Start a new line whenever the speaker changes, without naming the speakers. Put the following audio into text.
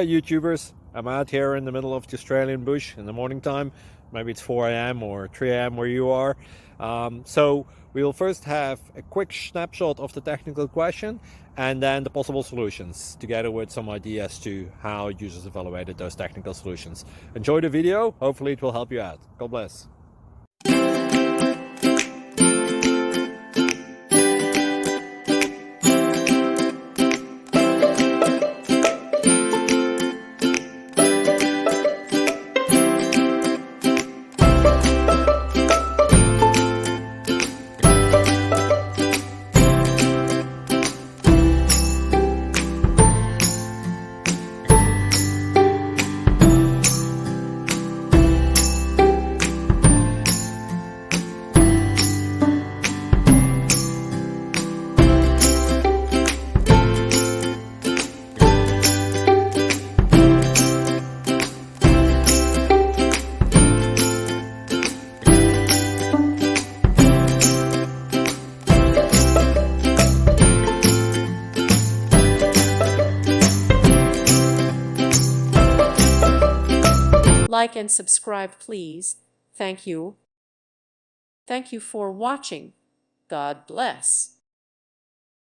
YouTubers. I'm out here in the middle of the Australian bush in the morning time. Maybe it's 4 a.m. or 3 a.m. where you are. So we will first have a quick snapshot of the technical question and then the possible solutions, together with some ideas to how users evaluated those technical solutions. Enjoy the video. Hopefully it will help you out. God bless.
Like and subscribe, please. Thank you. Thank you for watching. God bless.